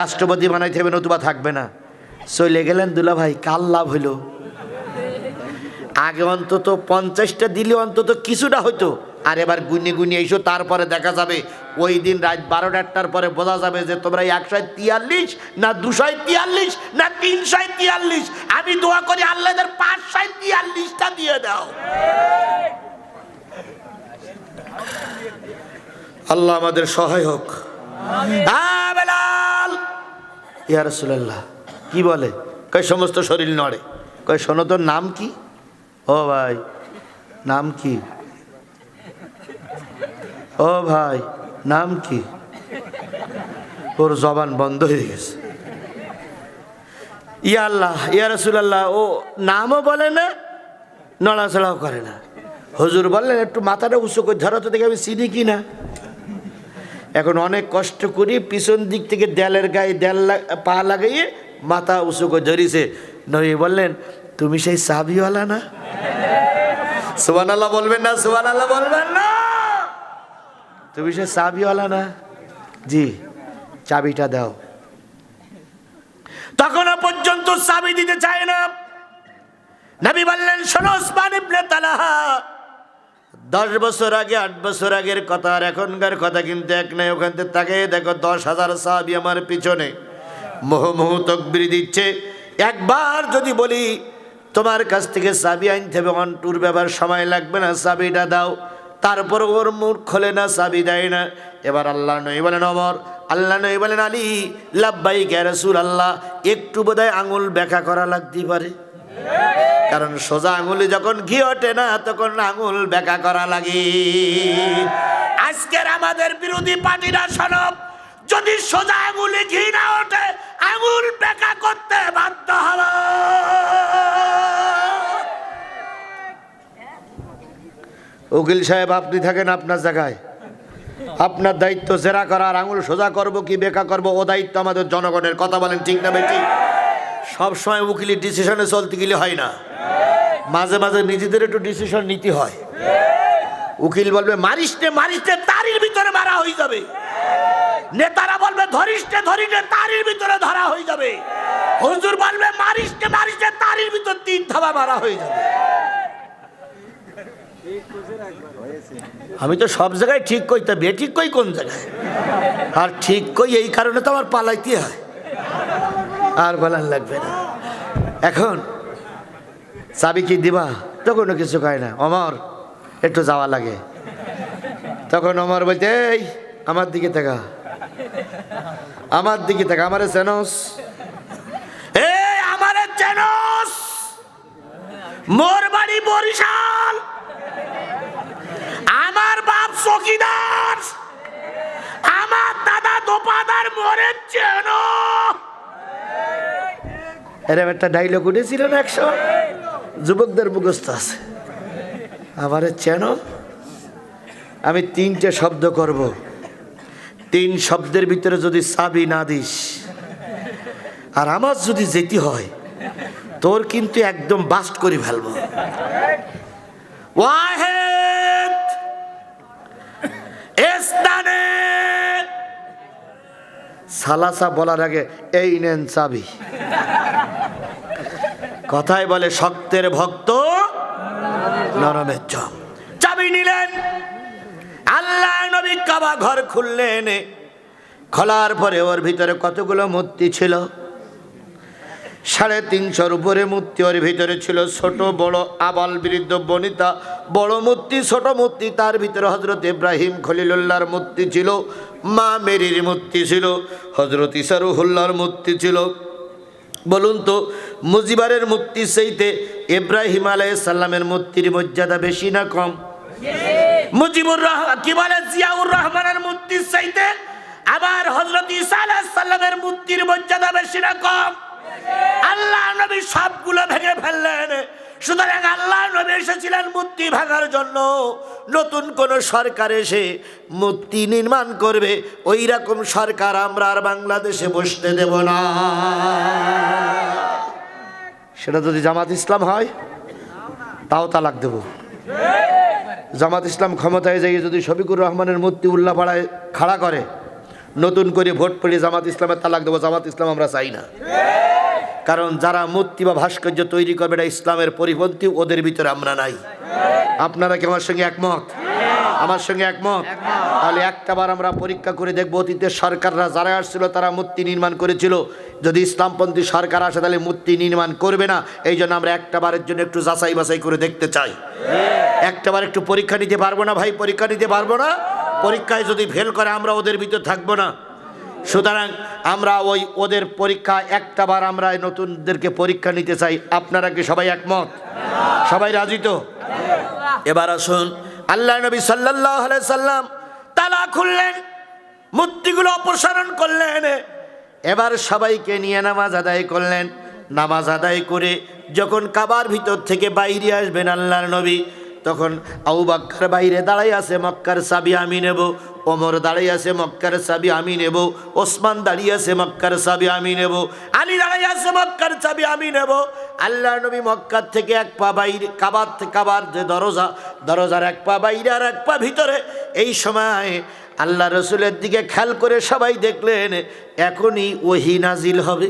রাষ্ট্রপতি বানাইতে হবে, নতুবা থাকবে না। চলে গেলেন দুলা ভাই, কাল লাভ হইল? আগে অন্তত 50টা দিলে অন্তত কিছুটা হইতো, আর এবার গুনি গুনি এসো, তারপরে দেখা যাবে ওই দিন রাত 12টার পরে বোঝা যাবে যে তোমরা 143 না 243 না 343। আমি দোয়া করি আল্লাহ এদের 543টা দিয়ে দাও। আল্লাহ আমাদের সহায় হোক। বেলাল, ইয়া রাসূলুল্লাহ, কি বলে? কয় সমস্ত শরীর নড়ে। কয় শোনো, তোর নাম কি? ও ভাই, নাম কি? ও ভাই, নাম কি? ওর জবান বন্ধ হয়ে গেছে। ইয়া আল্লাহ, ইয়া রাসূলুল্লাহ, ও নামও বলে না, নড়াচড়াও করে না। হুজুর বললেন একটু মাথাটা উঁচু করে ধরো তো দেখে আমি চিনি কি না। এখন অনেক কষ্ট করি পিছন দিক থেকে দেয়ালের গায়ে পা লাগাইয়ে মাথা উঁচু করে ধরিছে। নবী বললেন, তুমি সেই চাবিওয়ালা না? সুবহানাল্লাহ বলবেন না? সুবহানাল্লাহ বলবেন না? তুমি সেই চাবিওয়ালা না? জি, চাবিটা দাও। তখনও পর্যন্ত চাবি দিতে চায় না। নবী বললেন, শোনো উসমান ইবনে তালহা, 10 বছর আগে 8 বছর আগের কথা আর এখনকার কথা কিন্তু এক নাই। ওখান থেকে তাকে দেখো 10,000 সাহাবী আমার পিছনে মুহু তাকবীর দিচ্ছে। একবার যদি বলি তোমার কাছ থেকে চাবি আনতে হবে, অন্টুর ব্যাপার সময় লাগবে না, চাবিটা দাও, তারপর ওর মুখ খোলে না, চাবি দেয় না। এবার আল্লাহ নবী বলেন ওমর, আল্লাহ নবী বলেন আলী, লাব্বাইক ইয়া রাসূলুল্লাহ, একটু বোধহয় আঙুল ব্যাখ্যা করা লাগতে পারে, কারণ সোজা আঙুলে যখন ঘি ওঠে না তখন আঙুল ব্যাখ্যা করা লাগে। আজকের আমাদের বিরোধী পার্টিরা সনব, যদি সোজা আঙুলে ঘি না ওঠে আঙুল ব্যাখ্যা করতে বাধ্য হবে। উকিল সাহেব, আপনি থাকেন আপনার জায়গায়, আপনার দায়িত্ব জেরা করা, আর আঙুল সোজা করব কি ব্যাখ্যা করব ও দায়িত্ব আমাদের জনগণের। কথা বলেন ঠিক না বেটি? সবসময় উকিলের ডিসিশনে চলতে গেলে হয় না, মাঝে মাঝে নিজেদের একটু ডিসিশন নিতে হয়। উকিল বলবে মারিসতে মারিসতে তারির ভিতরে মারা হয়ে যাবে, নেতারা বলবে ধরিসতে ধরিসতে তারির ভিতরে ধরা হয়ে যাবে, হুজুর বলবে মারিসতে মারিসতে তারির ভিতর 3 থাবা মারা হয়ে যাবে। আমি তো সব জায়গায় ঠিক কইতে, বেঠিক কই কোন জায়গায়? আর ঠিক কই এই কারণে তো আমার পালাইতে হয়, আর বলার লাগবে না। এখন চাবি কি দিবা? তখনও কিছু কয় না। ওমর, একটু যাওয়া লাগে। তখন ওমর বলতে, এই আমার দিকে তাকা, আমার দিকে তাকা, আমারে চেনস? এই আমারে চেনস? মোর বাড়ি বরিশাল, আমার বাপ চকিদার, আমার দাদা দোপাদার, মোরে চেনো? এরকম একটা ডাইলগ উঠেছিল না একশো, যুবকদের মুখস্থ আছে। আমারে চেনো? আমি 3টে শব্দ করব, 3 শব্দের ভিতরে যদি চাবি না দিস আর আমার যদি যেতে হয় তোর কিন্তু একদম বাস্ট করে ফেলবো। ওয়াহিদ, ইসনানে, সালাসা বলার আগে এই নেন চাবি। কথায় বলে শক্তের ভক্ত নরমের জম। চাবি নিলেন, আল্লাহ নবী কাবা ঘর খুললেন। খোলার পরে ওর ভিতরে কতগুলো মূর্তি ছিল? 350 উপরে মূর্তি ওর ভিতরে ছিল, ছোট বড়, আবাল বৃদ্ধ বনিতা, বড় মূর্তি ছোট মূর্তি। তার ভিতরে হযরত ইব্রাহিম খলিলুল্লাহর মূর্তি ছিল, মা মেরির মূর্তি ছিল, হযরত ঈসা রুহুল্লাহর মূর্তি ছিল। বলুন তো, মুজিবারের মূর্তি চাইতে ইব্রাহিম আলাইহিস সালামের মূর্তির মর্যাদা বেশি না কম? মুজিবুর রহমান কি বলে, জিয়াউর রহমানের মূর্তির চাইতে আবার হযরত ঈসা আলাইহিস সালামের মূর্তির মর্যাদা বেশি না কম? আল্লাহ নবী সবগুলো ভেঙে ফেললেন। সুতরাং আল্লাহ নবী এসেছিলেন মূর্তি ভাঙার জন্য। নতুন কোন সরকার এসে মূর্তি নির্মাণ করবে, ওই রকম সরকার আমরা আর বাংলাদেশে বসতে দেব না। সেটা যদি জামাত ইসলাম হয় তাও তালাক দেব। জামাত ইসলাম ক্ষমতায় যাই যদি শফিকুর রহমানের মূর্তি উল্লাপাড়ায় খাড়া করে নতুন করে ভোট পড়ে জামাত ইসলামের তালাক দেবো, জামাত ইসলাম আমরা চাই না। কারণ যারা মূর্তি বা ভাস্কর্য তৈরি করবে এটা ইসলামের পরিপন্থী, ওদের ভিতরে আমরা নাই। আপনারা কি আমার সঙ্গে একমত? আমার সঙ্গে একমত? তাহলে একটাবার আমরা পরীক্ষা করে দেখবো, অতীতের সরকাররা যারা আসছিল তারা মূর্তি নির্মাণ করেছিল, যদি ইসলামপন্থী সরকার আসে তাহলে মূর্তি নির্মাণ করবে না। এই জন্য আমরা একটাবারের জন্য একটু যাচাই বাছাই করে দেখতে চাই। একটাবার একটু পরীক্ষা নিতে পারবো না ভাই? পরীক্ষা নিতে পারবো না? পরীক্ষায় যদি ফেল করে আমরা ওদের ভিতর থাকবো না। সুতরাং আমরা ওদের পরীক্ষা একটাবার আমরা নতুনদেরকে পরীক্ষা নিতে চাই। আপনারা কি সবাই একমত? সবাই রাজি তো? এবার আসুন, আল্লাহ নবী সাল্লাল্লাহু আলাইহি সাল্লাম তালা খুললেন, মূর্তিগুলো অপসারণ করলেন, এবার সবাইকে নিয়ে নামাজ আদায় করলেন। নামাজ আদায় করে যখন কাবার ভিতর থেকে বাইরে আসবেন আল্লাহর নবী, তখন আবু বকর বাইরে দাঁড়াই আছে, মক্কার চাবি আমি নেব। ওমর দাঁড়াই আছে, মক্কার চাবি আমি নেব। ওসমান দাঁড়িয়ে আছে, মক্কার চাবি আমি নেব। আলী দাঁড়াই আছে, মক্কার চাবি আমি নেব। আল্লাহর নবী মক্কার থেকে এক পা বাইরে, কাবার যে দরজার এক পা বাইরে আর এক পা ভিতরে। এই সময় আল্লাহ রসুলের দিকে খেয়াল করে সবাই দেখলেন এখনই ওহী নাজিল হবে।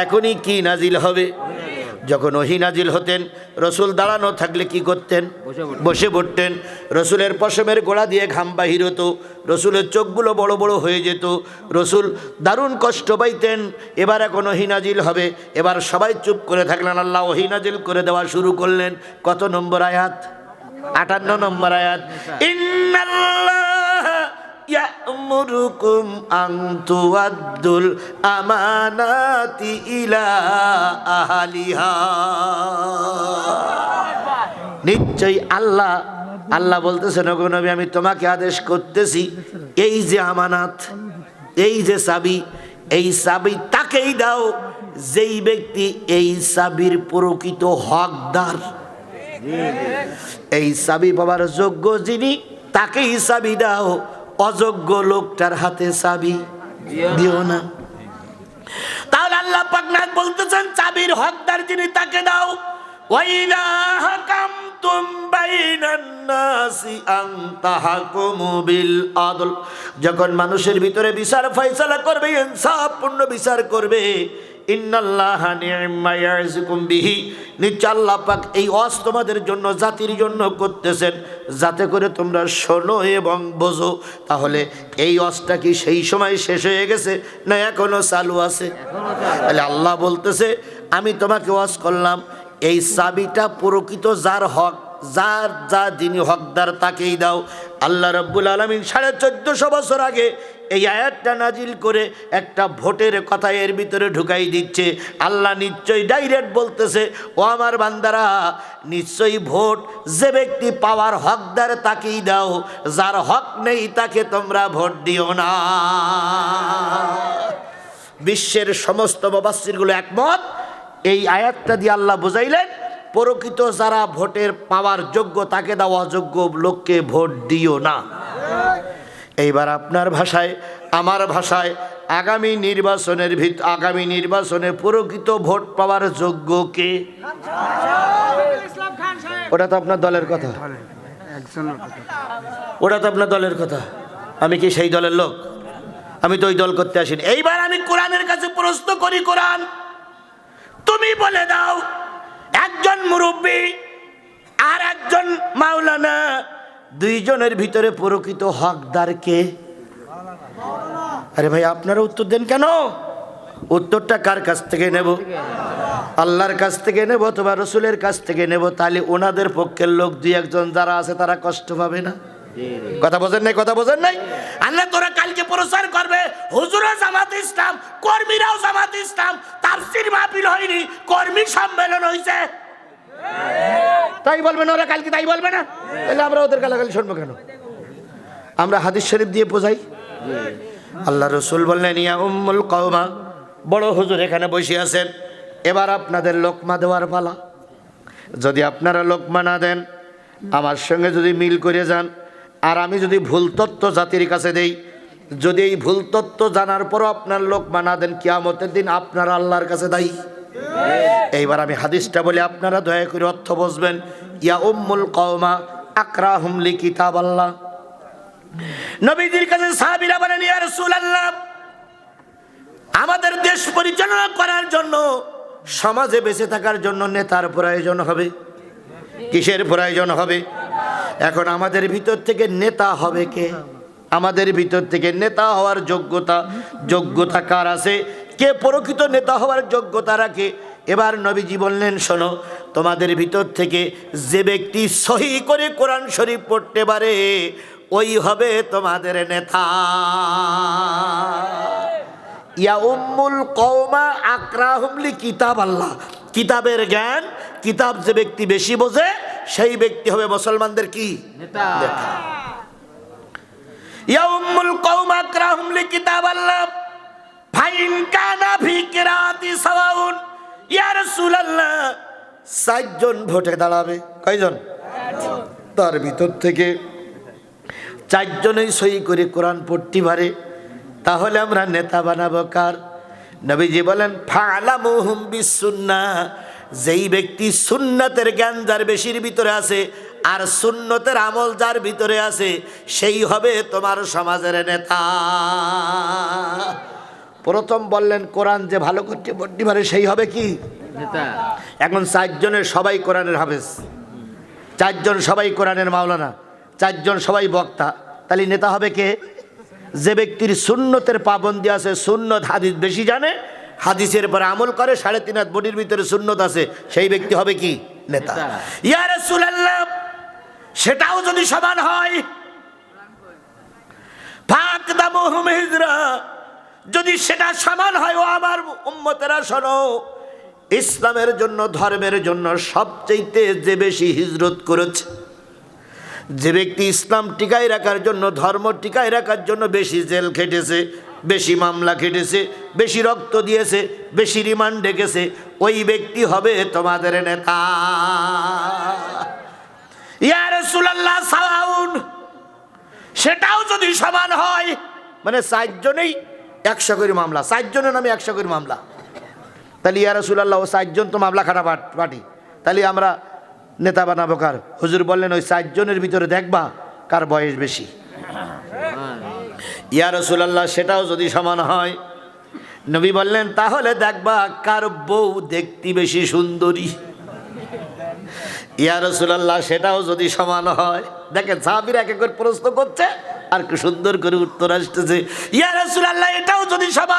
এখনই কি নাজিল হবে? যখন ওহী নাজিল হতেন, রসুল দাঁড়ানো থাকলে কি করতেন? বসে পড়তেন। রসুলের পশমের গোড়া দিয়ে ঘাম বাহির হতো, রসুলের চোখগুলো বড় বড় হয়ে যেত, রসুল দারুণ কষ্ট পাইতেন। এবার এখন ওহী নাজিল হবে, এবার সবাই চুপ করে থাকলেন। আল্লাহ ওহী নাজিল করে দেওয়া শুরু করলেন। কত নম্বর আয়াত? 58 নম্বর আয়াত। ইন্নাল্লাহ ইয়া'মুরুকুম আন তুআদ্দুল আমানাতি ইলা আহলিহা। নিশ্চয়ই আল্লাহ বলতেছেন, ওগো নবী আমি তোমাকে আদেশ করতেছি, এই যে আমানাত, এই যে চাবি, এই চাবি তাকেই দাও যেই ব্যক্তি এই চাবির প্রকৃত হকদার। এই চাবি পাওয়ার যোগ্য যিনি, তাকেই চাবি দাও, অযোগ্য লোকটার হাতে চাবি দিও না। তাহলে আল্লাহ পাক না বলতেছেন চাবির হকদার যিনি তাকে দাও। ওয়াইলা হাকামতুম বাইনান নাসি আন তাহকুমু বিল আদল, যখন মানুষের ভিতরে বিচার ফয়সালা করবে, ইনসাফপূর্ণ বিচার করবে, ইন্নাল্লাহা নি'মা ইয়াযুকুম বিহি, নিশ্চয় আল্লাহ পাক এই ওয়াজ তোমাদের জন্য, জাতির জন্য করতেছেন, যাতে করে তোমরা শোনো এবং বোঝো। তাহলে এই ওয়াজটা কি সেই সময় শেষ হয়ে গেছে না এখনো চালু আছে? তাহলে আল্লাহ বলতেছে আমি তোমাকে ওয়াজ করলাম, এই চাবিটা প্রকৃত যার হক, যা যিনি হকদার তাকেই দাও। আল্লাহ রাব্বুল আলামিন 1450 বছর আগে এই আয়াতটা নাজিল করে একটা ভোটের কথা এর ভিতরে ঢুকাই দিচ্ছে। আল্লাহ নিশ্চয়ই ডাইরেক্ট বলতেছে, ও আমার বান্দারা, নিশ্চয়ই ভোট যে ব্যক্তি পাওয়ার হকদার তাকেই দাও, যার হক নেই তাকে তোমরা ভোট দিও না। বিশ্বের সমস্ত মুফাসসিরগুলো একমত। এই আয়াতটা দিয়ে আল্লাহ বুঝাইলেন প্রকৃত যারা ভোটের পাওয়ার যোগ্য তাকে দাও, অযোগ্য লোককে ভোট দিও না। এইবার আপনার ভাষায়, আমার ভাষায়, আগামী নির্বাচনে প্রকৃত ভোট পাওয়ার যোগ্য কে? ওটা তো আপনার দলের কথা, ওটা তো আপনার দলের কথা। আমি কি সেই দলের লোক? আমি তো ওই দল করতে আসিনি। এইবার আমি কোরআনের কাছে প্রশ্ন করি, কোরআন তুমি বলে দাও, একজন মুরব্বী আর একজন মাওলানা, দুইজনের ভিতরে প্রকৃত হকদার কে? আরে ভাই আপনারা উত্তর দেন কেন? উত্তরটা কার কাছ থেকে নেব? আল্লাহর কাছ থেকে নেব অথবা রসুলের কাছ থেকে নেব? তাহলে ওনাদের পক্ষের লোক দুই একজন যারা আছে তারা কষ্ট পাবে না? কথা বোঝেন নাই? কথা বোঝেন নাই? আল্লাহ তোরা কালকে প্রচার করবে হুজুরও জামাত ইসলাম, কর্মীরাও জামাত ইসলাম, তাফসীর মাহফিল হয়নি, কর্মী সম্মেলন হয়েছে, তাই বলবে না ওরা কালকে? তাই বলবে না? তাহলে আমরা ওদের গালাগালি শুনবো কেন? আমরা হাদিস শরীফ দিয়ে বোঝাই। আল্লাহ রসুল বললেন, ইয়া উম্মুল কওমা, বড় হুজুর এখানে বসে আছেন, এবার আপনাদের লোকমা দেওয়ার পালা। যদি আপনারা লোকমা না দেন, আমার সঙ্গে যদি মিল করে যান, আর আমি যদি ভুল তথ্য জাতির কাছে দেই, যদি এই ভুল তথ্য জানার পরও আপনার লোকমা না দেন, কিয়ামতের দিন আপনারা আল্লাহর কাছে দায়ী। এইবার আমি হাদিসটা বলে আপনারা দয়া করে অর্থ বুঝবেন। ইয়া উম্মুল কওমা আকরাহুম লিকিতাবাল্লাহ, নবীজির কাছে সাহাবীরা বলেন, ইয়া রাসূলুল্লাহ, আমাদের দেশ পরিচালনা করার জন্য, সমাজে বেঁচে থাকার জন্য নেতার প্রয়োজন হবে। কিসের প্রয়োজন হবে? এখন আমাদের ভিতর থেকে নেতা হবে কে? আমাদের ভিতর থেকে নেতা হওয়ার যোগ্যতা কার আছে? কে প্রকৃত নেতা হওয়ার যোগ্যতা রাখে? এবার নবীজি বললেন, শোনো, তোমাদের ভিতর থেকে যে ব্যক্তি সহি করে কোরআন শরীফ পড়তে পারে ওই হবে তোমাদের নেতা। ইয়া উম্মুল কওমা আকরাহুম লি কিতাব আল্লাহ, কিতাবের জ্ঞান, কিতাব যে ব্যক্তি বেশি বোঝে সেই ব্যক্তি হবে মুসলমানদের কি নেতা। ইয়া উম্মুল কওমা আকরাহুম লি কিতাব আল্লাহ ফাইন কানা ফি কিরাতি সাওয়াউন। ইয়া রাসূলুল্লাহ, 60 জন ভোটে দাঁড়াবে। কয়জন? তার ভিতর থেকে 4 জনই সহি করে কোরআন পড়তে পারে, তাহলে আমরা নেতা বানাবো কার? নবীজি বলেন, ফালামুহুম বিসুন্নাহ, যেই ব্যক্তি সুন্নাতের জ্ঞান যার বেশির ভিতরে আছে আর সুন্নতের আমল যার ভিতরে আছে সেই হবে তোমার সমাজের নেতা। প্রথম বললেন কোরআন যে ভালো করতে পড়তে পারে সেই হবে কি নেতা। এখন 4 জনের সবাই কোরআনের হাফেজ, 4 জন সবাই কোরআনের মাওলানা, 4 জন সবাই বক্তা, তাহলে নেতা হবে কে? যে ব্যক্তির সুন্নতের পাবন্দি আছে, সুন্নত হাদিস বেশি জানে, হাদিসের পরে আমল করে, 3.5 হাত বডির ভিতরে সুন্নত আছে, সেই ব্যক্তি হবে কি নেতা। ইয়া রাসূলুল্লাহ, সেটাও যদি সমান হয়, ফাকদামুহুম হিজরা, যদি সেটা সমান হয়, ও আমার উম্মতেরা শোনো, ইসলামের জন্য, ধর্মের জন্য সবচেয়ে যে বেশি হিজরত করেছে, যে ব্যক্তি ইসলাম টিকায় রাখার জন্য, ধর্ম টিকায় রাখার জন্য বেশি জেল খেটেছে, বেশি মামলা খেটেছে, বেশি রক্ত দিয়েছে, বেশি রিমান্ড ডেকেছে, ওই ব্যক্তি হবে তোমাদের নেতা। ইয়া রাসূলুল্লাহ সাওয়াউন, সেটাও যদি সমান হয়, মানে 4 জনেই 100 করে মামলা, 4 জনের নামে 100 করে মামলা, তাহলে ইয়া রাসূলুল্লাহ, ও 4 জন তো মামলা খাটা পার্টি, তাহলে আমরা নেতা বানাবো কার? হুজুর বললেন, ওই 4 জনের ভিতরে দেখবা কার বয়স বেশি। ইয়া রাসূলুল্লাহ, সেটাও যদি সমান হয়, নবী বললেন, তাহলে দেখবা কার বউ দেখতে বেশি সুন্দরী। ইয়া রাসূলুল্লাহ, সেটাও যদি সমান হয়, দেখেন সাহাবীরা এক এক করে প্রশ্ন করছে আর কি সুন্দর করে উত্তর আসতেছে। ইয়া রাসূলুল্লাহ, এটাও যদি সমান